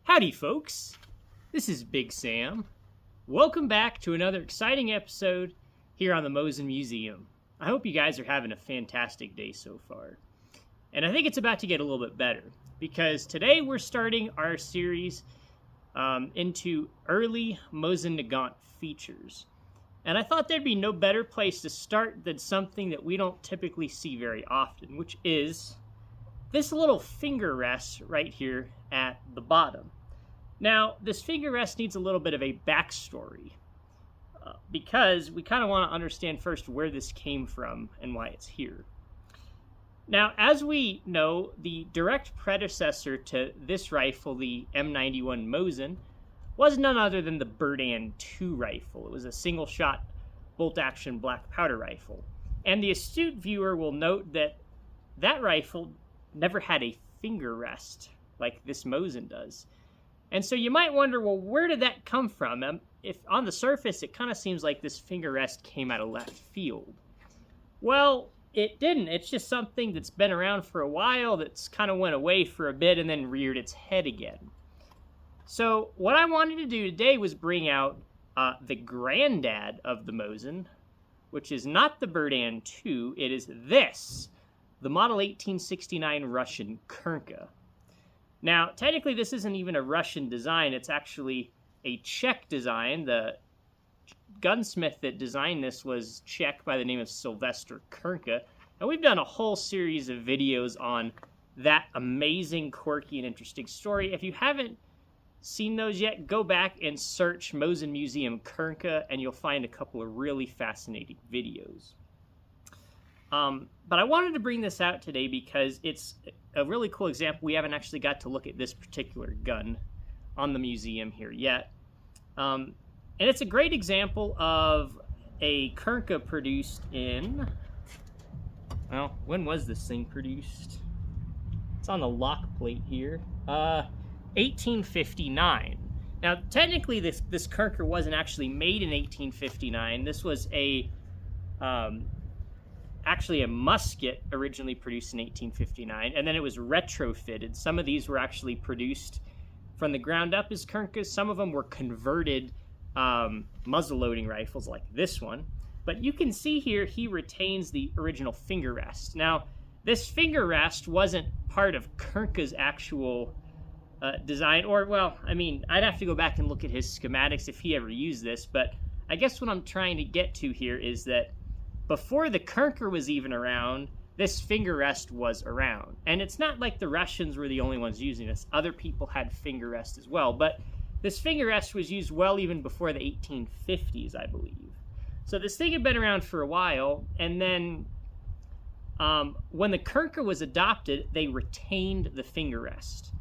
Howdy, folks. This is Big Sam. Welcome back to another exciting episode here on the Mosin Museum. I hope you guys are having a fantastic day so far. And I think it's about to get a little bit better, because today we're starting our series into early Mosin Nagant features. And I thought there'd be no better place to start than something that we don't typically see very often, which is this little finger rest right here at the bottom. Now, this finger rest needs a little bit of a backstory, because we kind of want to understand first where this came from and why it's here. Now, as we know, the direct predecessor to this rifle, the M91 Mosin, was none other than the Berdan II rifle. It was a single-shot bolt-action black powder rifle. And the astute viewer will note that that rifle never had a finger rest like this Mosin does. And so you might wonder, well, where did that come from? If on the surface, it kind of seems like this finger rest came out of left field. Well, it didn't. It's just something that's been around for a while, that's kind of went away for a bit and then reared its head again. So what I wanted to do today was bring out the granddad of the Mosin, which is not the Berdan II. It is this, the Model 1869 Russian Krnka. Now, technically, this isn't even a Russian design. It's actually a Czech design. The gunsmith that designed this was Czech by the name of Sylvester Krnka. And we've done a whole series of videos on that amazing, quirky, and interesting story. If you haven't seen those yet, go back and search Mosin Museum Krnka, and you'll find a couple of really fascinating videos. But I wanted to bring this out today because it's a really cool example. We haven't actually got to look at this particular gun on the museum here yet. And it's a great example of a Krnka produced in, well, when was this thing produced? It's on the lock plate here. 1859. Now, technically, this Krnka wasn't actually made in 1859. This was actually a musket originally produced in 1859, and then it was retrofitted. Some of these were actually produced from the ground up as Krnkas. Some of them were converted muzzle-loading rifles like this one. But you can see here he retains the original finger rest. Now, this finger rest wasn't part of Krnka's actual design, or, well, I mean, I'd have to go back and look at his schematics if he ever used this, but I guess what I'm trying to get to here is that before the Krnka was even around, this finger rest was around. And it's not like the Russians were the only ones using this. Other people had finger rest as well. But this finger rest was used well even before the 1850s, I believe. So this thing had been around for a while. And then when the Krnka was adopted, they retained the finger rest.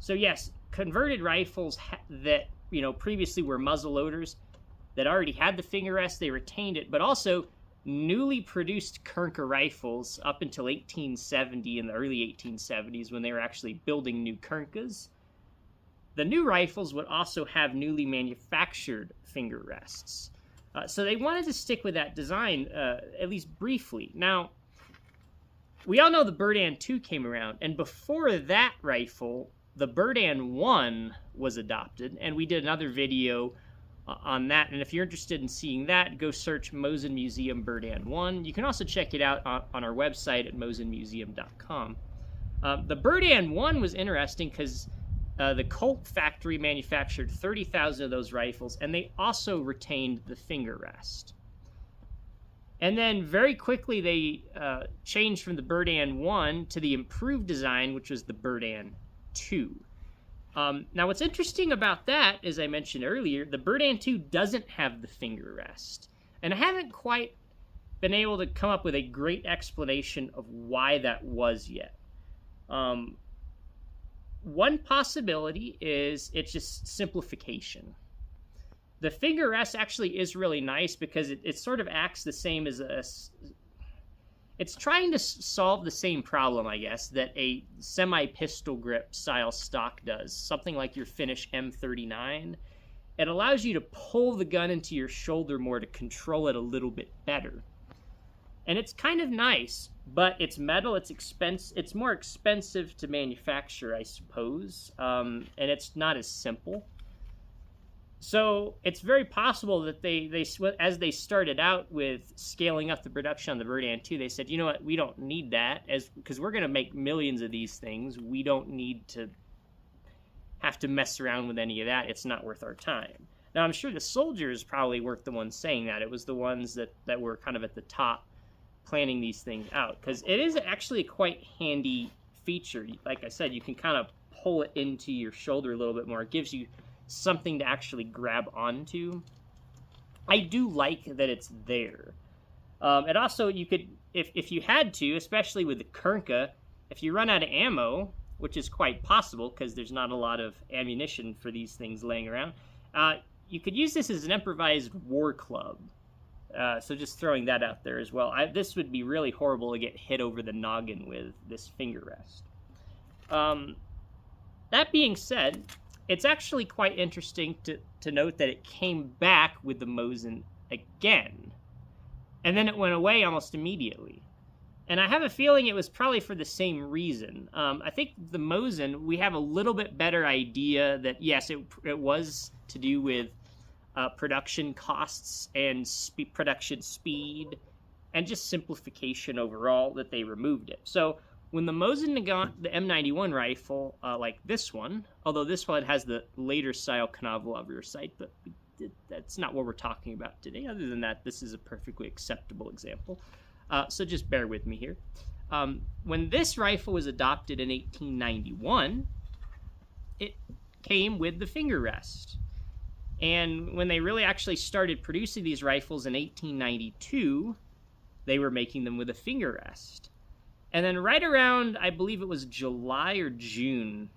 So yes, converted rifles that previously were muzzle loaders that already had the finger rest, they retained it. But also, newly produced Krnka rifles up until 1870, in the early 1870s, when they were actually building new Krnkas, the new rifles would also have newly manufactured finger rests. So they wanted to stick with that design, at least briefly. Now, we all know the Berdan II came around, and before that rifle, the Berdan I was adopted, and we did another video on that, and if you're interested in seeing that, go search Mosin Museum Berdan I. You can also check it out on our website at mosinmuseum.com. The Berdan I was interesting because the Colt factory manufactured 30,000 of those rifles, and they also retained the finger rest. And then very quickly they changed from the Berdan I to the improved design, which was the Berdan II. Now, what's interesting about that, as I mentioned earlier, the Berdan II doesn't have the finger rest. And I haven't quite been able to come up with a great explanation of why that was yet. One possibility is it's just simplification. The finger rest actually is really nice because it sort of acts the same as it's trying to solve the same problem, I guess, that a semi-pistol grip style stock does. Something like your Finish M39. It allows you to pull the gun into your shoulder more to control it a little bit better. And it's kind of nice, but it's metal. It's more expensive to manufacture, I suppose, and it's not as simple. So it's very possible that they as they started out with scaling up the production on the Verdun 2, they said, you know what, we don't need that, because we're going to make millions of these things. We don't need to have to mess around with any of that. It's not worth our time. Now, I'm sure the soldiers probably weren't the ones saying that. It was the ones that were kind of at the top planning these things out, because it is actually a quite handy feature. Like I said, you can kind of pull it into your shoulder a little bit more. It gives you something to actually grab onto. I do like that it's there. And also, you could, if you had to, especially with the Krnka, if you run out of ammo, which is quite possible because there's not a lot of ammunition for these things laying around, you could use this as an improvised war club. So just throwing that out there as well. This would be really horrible to get hit over the noggin with this finger rest. That being said, it's actually quite interesting to note that it came back with the Mosin again. And then it went away almost immediately. And I have a feeling it was probably for the same reason. I think the Mosin, we have a little bit better idea that, yes, it was to do with production costs and production speed and just simplification overall that they removed it. So when the Mosin Nagant, the M91 rifle, like this one, although this one has the later style Knavlover sight, but that's not what we're talking about today. Other than that, this is a perfectly acceptable example. So just bear with me here. When this rifle was adopted in 1891, it came with the finger rest. And when they really actually started producing these rifles in 1892, they were making them with a finger rest. And then right around, I believe it was July or June,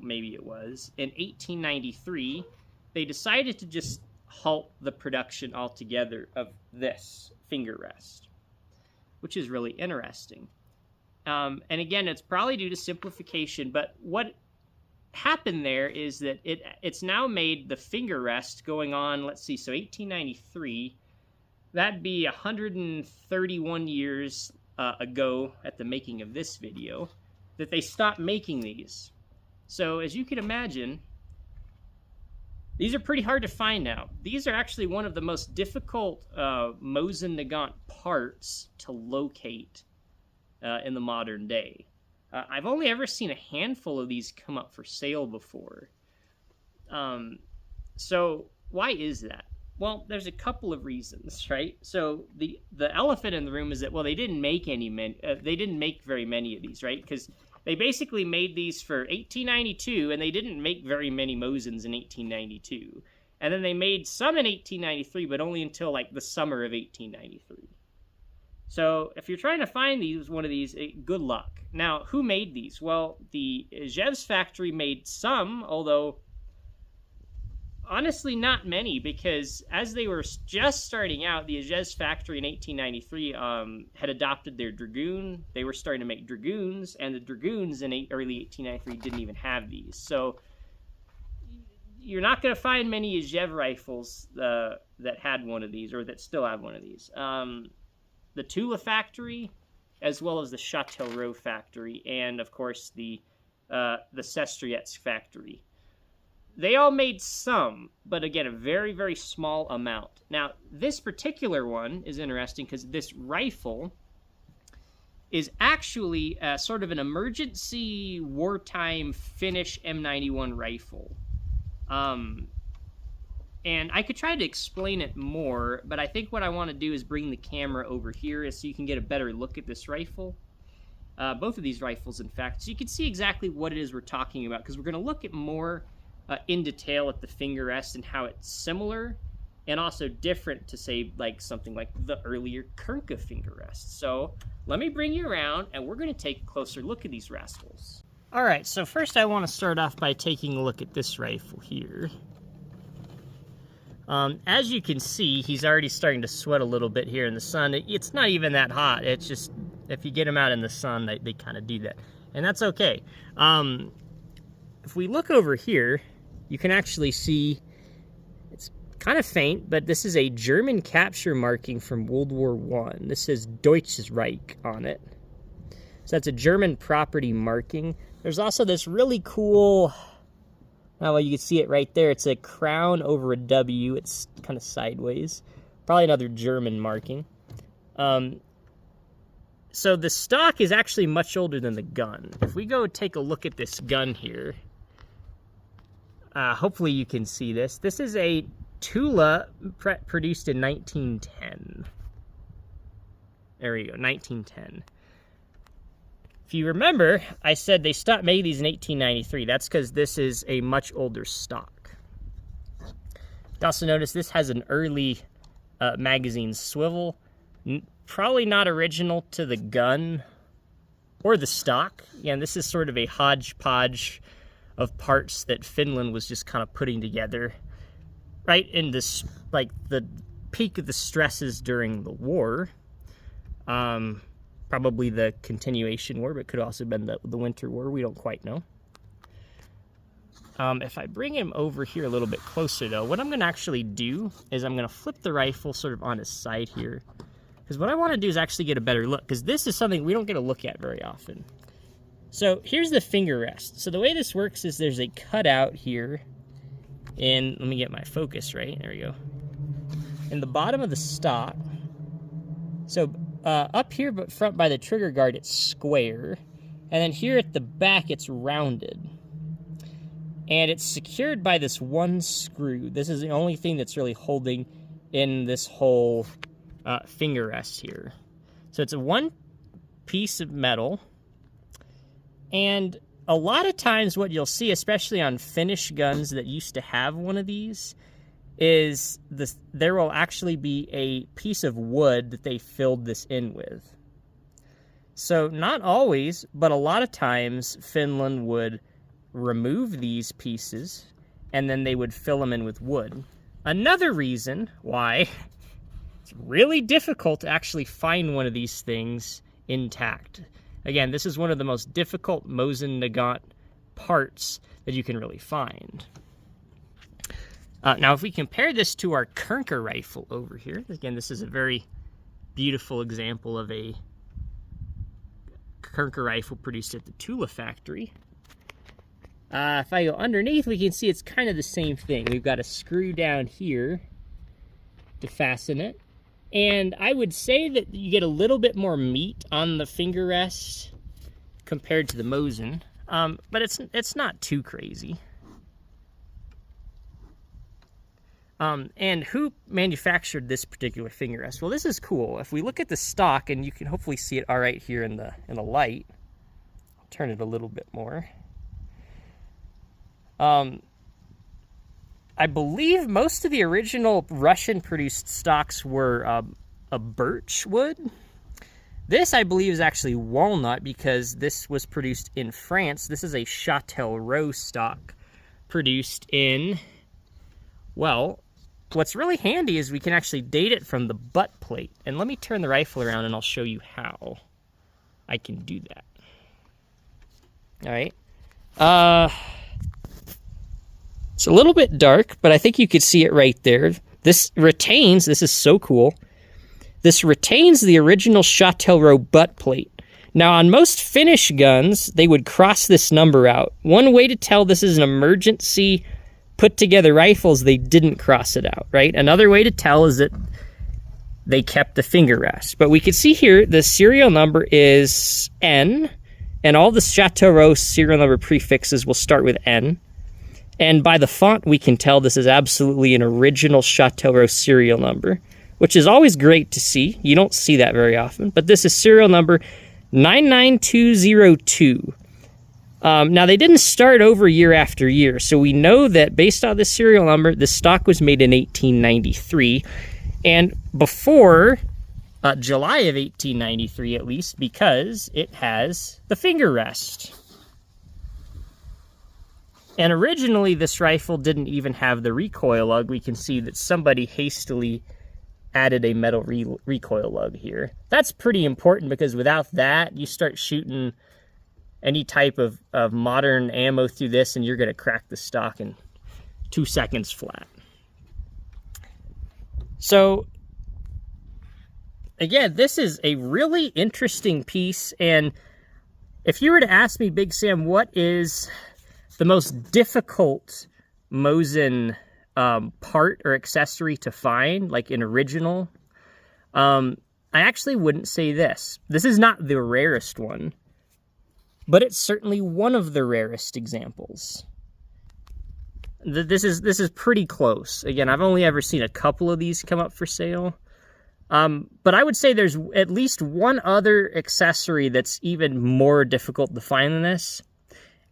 maybe it was, in 1893, they decided to just halt the production altogether of this finger rest, which is really interesting. And again, it's probably due to simplification, but what happened there is that it's now made the finger rest going on, let's see, so 1893, that'd be 131 years ago at the making of this video, that they stopped making these. So as you can imagine, these are pretty hard to find now. These are actually one of the most difficult Mosin Nagant parts to locate in the modern day. I've only ever seen a handful of these come up for sale before. So why is that? Well, there's a couple of reasons, right? So the elephant in the room is that, well, they didn't make very many of these, right? Because they basically made these for 1892, and they didn't make very many Mosins in 1892. And then they made some in 1893, but only until like the summer of 1893. So if you're trying to find one of these, good luck. Now, who made these? Well, the Ijev's factory made some, although honestly not many, because as they were just starting out, the Ijev's factory in 1893 had adopted their Dragoon. They were starting to make Dragoons, and the Dragoons in early 1893 didn't even have these. So you're not going to find many Ijev rifles that had one of these, or that still have one of these. The Tula factory, as well as the Châtellerault factory, and of course the Sestriets factory. They all made some, but again, a very, very small amount. Now, this particular one is interesting because this rifle is actually sort of an emergency wartime Finnish M91 rifle. And I could try to explain it more, but I think what I want to do is bring the camera over here so you can get a better look at this rifle. Both of these rifles, in fact, so you can see exactly what it is we're talking about, because we're going to look at more in detail at the finger rest and how it's similar and also different to, say, like something like the earlier Krnka finger rest. So let me bring you around, and we're going to take a closer look at these rascals. All right, so first I want to start off by taking a look at this rifle here. As you can see, he's already starting to sweat a little bit here in the sun. It's not even that hot. It's just, if you get him out in the sun, they kind of do that. And that's okay. If we look over here, you can actually see, it's kind of faint, but this is a German capture marking from World War I. This says Deutsches Reich on it. So that's a German property marking. There's also this really cool, well, you can see it right there. It's a crown over a W. It's kind of sideways. Probably another German marking. So the stock is actually much older than the gun. If we go take a look at this gun here, hopefully you can see this. This is a Tula produced in 1910. There we go, 1910. If you remember, I said they stopped making these in 1893. That's because this is a much older stock. You also notice this has an early magazine swivel. Probably not original to the gun or the stock. Again, this is sort of a hodgepodge of parts that Finland was just kind of putting together right in this, like, the peak of the stresses during the war. Probably the continuation war, but could also have been the Winter War. We don't quite know. If I bring him over here a little bit closer, though, what I'm going to actually do is I'm going to flip the rifle sort of on his side here. Because what I want to do is actually get a better look, because this is something we don't get to look at very often. So here's the finger rest. So the way this works is there's a cutout here, and let me get my focus right. There we go. In the bottom of the stock. So up here, but front by the trigger guard, it's square, and then here at the back, it's rounded. And it's secured by this one screw. This is the only thing that's really holding in this whole finger rest here. So it's a one piece of metal. And a lot of times what you'll see, especially on Finnish guns that used to have one of these, is there will actually be a piece of wood that they filled this in with. So not always, but a lot of times Finland would remove these pieces and then they would fill them in with wood. Another reason why it's really difficult to actually find one of these things intact. Again, this is one of the most difficult Mosin Nagant parts that you can really find. Now, if we compare this to our Krnka rifle over here, again, this is a very beautiful example of a Krnka rifle produced at the Tula factory. If I go underneath, we can see it's kind of the same thing. We've got a screw down here to fasten it. And I would say that you get a little bit more meat on the finger rest compared to the Mosin, but it's not too crazy. And who manufactured this particular finger rest? Well, this is cool. If we look at the stock, and you can hopefully see it all right here in the light. I'll turn it a little bit more. I believe most of the original Russian-produced stocks were a birch wood. This, I believe, is actually walnut because this was produced in France. This is a Châtellerault stock produced in, well, what's really handy is we can actually date it from the butt plate. And let me turn the rifle around and I'll show you how I can do that. All right. It's a little bit dark, but I think you could see it right there. This is so cool. This retains the original Châtellerault butt plate. Now, on most Finnish guns, they would cross this number out. One way to tell this is an emergency put-together rifle is they didn't cross it out, right? Another way to tell is that they kept the finger rest. But we can see here the serial number is N, and all the Châtellerault serial number prefixes will start with N. And by the font, we can tell this is absolutely an original Châtellerault serial number, which is always great to see. You don't see that very often. But this is serial number 99202. Now, they didn't start over year after year, so we know that based on this serial number, the stock was made in 1893, and before July of 1893 at least, because it has the finger rest. And originally, this rifle didn't even have the recoil lug. We can see that somebody hastily added a metal recoil lug here. That's pretty important because without that, you start shooting any type of modern ammo through this and you're going to crack the stock in 2 seconds flat. So, again, this is a really interesting piece, and If you were to ask me, Big Sam, what is the most difficult Mosin part or accessory to find, like an original, I actually wouldn't say this. This is not the rarest one, but it's certainly one of the rarest examples. This is pretty close. Again, I've only ever seen a couple of these come up for sale. But I would say there's at least one other accessory that's even more difficult to find than this.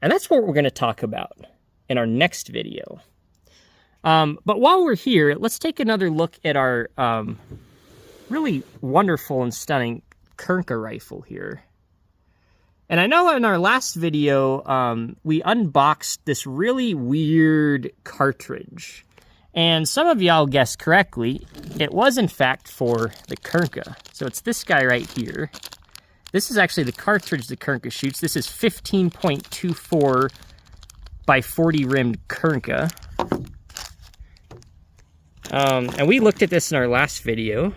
And that's what we're going to talk about in our next video. But while we're here, let's take another look at our really wonderful and stunning Krnka rifle here. And I know in our last video, we unboxed this really weird cartridge. And some of y'all guessed correctly, it was in fact for the Krnka. So it's this guy right here. This is actually the cartridge the Krnka shoots. This is 15.24 by 40 rimmed Krnka. And we looked at this in our last video.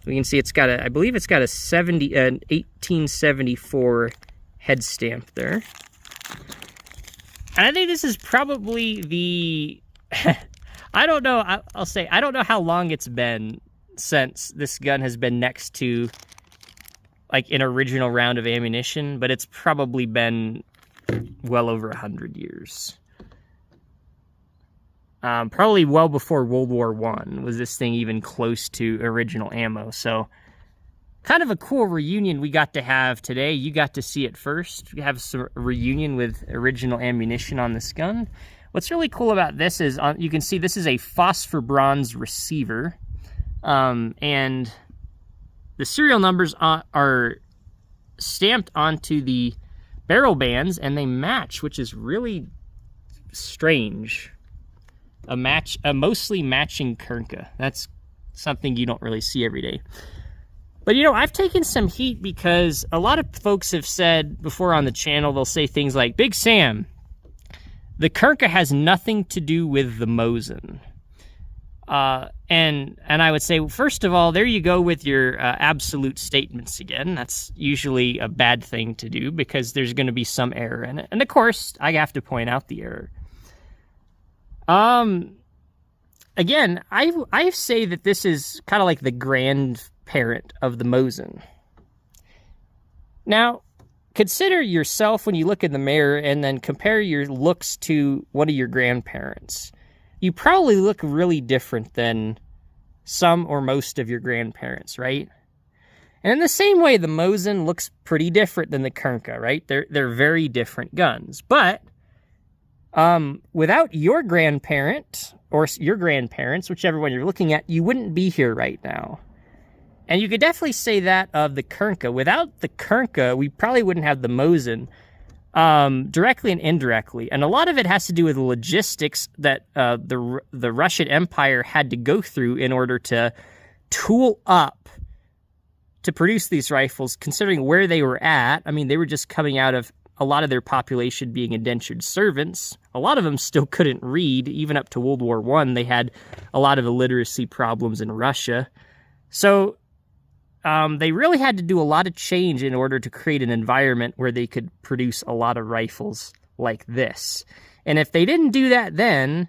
We can see it's got I believe it's got an 1874 head stamp there. And I think this is probably the, I don't know, I'll say, I don't know how long it's been since this gun has been next to, like, an original round of ammunition, but it's probably been well over 100 years. Probably well before World War I was this thing even close to original ammo. So kind of a cool reunion we got to have today. You got to see it first. We have some reunion with original ammunition on this gun. What's really cool about this is you can see this is a phosphor bronze receiver. And the serial numbers are stamped onto the barrel bands and they match, which is really strange. A mostly matching Krnka. That's something you don't really see every day. But, you know, I've taken some heat because a lot of folks have said before on the channel, they'll say things like, Big Sam, the Krnka has nothing to do with the Mosin. And I would say, first of all, there you go with your absolute statements again. That's usually a bad thing to do because there's going to be some error in it. And, of course, I have to point out the error. Again, I say that this is kind of like the grandparent of the Mosin. Now, consider yourself when you look in the mirror and then compare your looks to one of your grandparents. You probably look really different than some or most of your grandparents, right? And in the same way, the Mosin looks pretty different than the Krnka, right? They're very different guns, but without your grandparent or your grandparents, whichever one you're looking at, you wouldn't be here right now. And you could definitely say that of the Krnka. Without the Krnka, we probably wouldn't have the Mosin, directly and indirectly. And a lot of it has to do with the logistics that the Russian Empire had to go through in order to tool up to produce these rifles, considering where they were at. I mean, they were just coming out of a lot of their population being indentured servants. A lot of them still couldn't read. Even up to World War I, they had a lot of illiteracy problems in Russia. So they really had to do a lot of change in order to create an environment where they could produce a lot of rifles like this. And if they didn't do that then,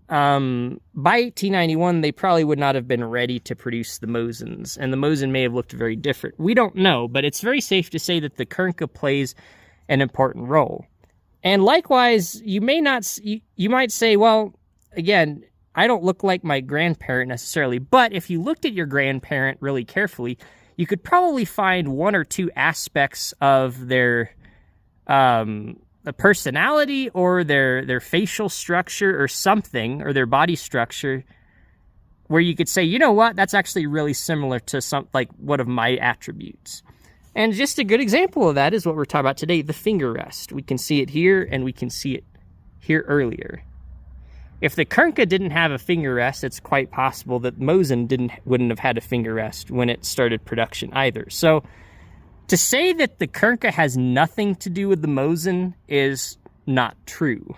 by 1891, they probably would not have been ready to produce the Mosins. And the Mosin may have looked very different. We don't know, but it's very safe to say that the Krnka plays an important role. And likewise, you might say, well, again, I don't look like my grandparent necessarily, but if you looked at your grandparent really carefully, you could probably find one or two aspects of their personality or their facial structure or something, or their body structure, where you could say, you know what, that's actually really similar to one of my attributes. And just a good example of that is what we're talking about today, the finger rest. We can see it here, and we can see it here earlier. If the Krnka didn't have a finger rest, it's quite possible that Mosin wouldn't have had a finger rest when it started production either. So to say that the Krnka has nothing to do with the Mosin is not true.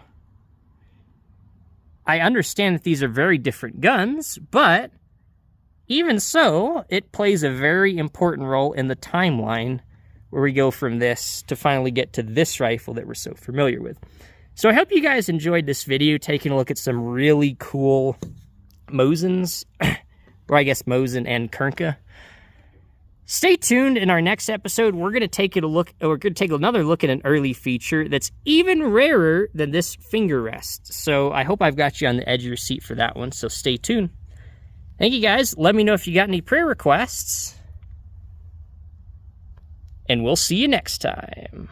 I understand that these are very different guns, but even so, it plays a very important role in the timeline where we go from this to finally get to this rifle that we're so familiar with. So I hope you guys enjoyed this video, taking a look at some really cool Mosins, or I guess Mosin and Krnka. Stay tuned. In our next episode, we're going to take another look at an early feature that's even rarer than this finger rest. So I hope I've got you on the edge of your seat for that one, so stay tuned. Thank you guys. Let me know if you got any prayer requests. And we'll see you next time.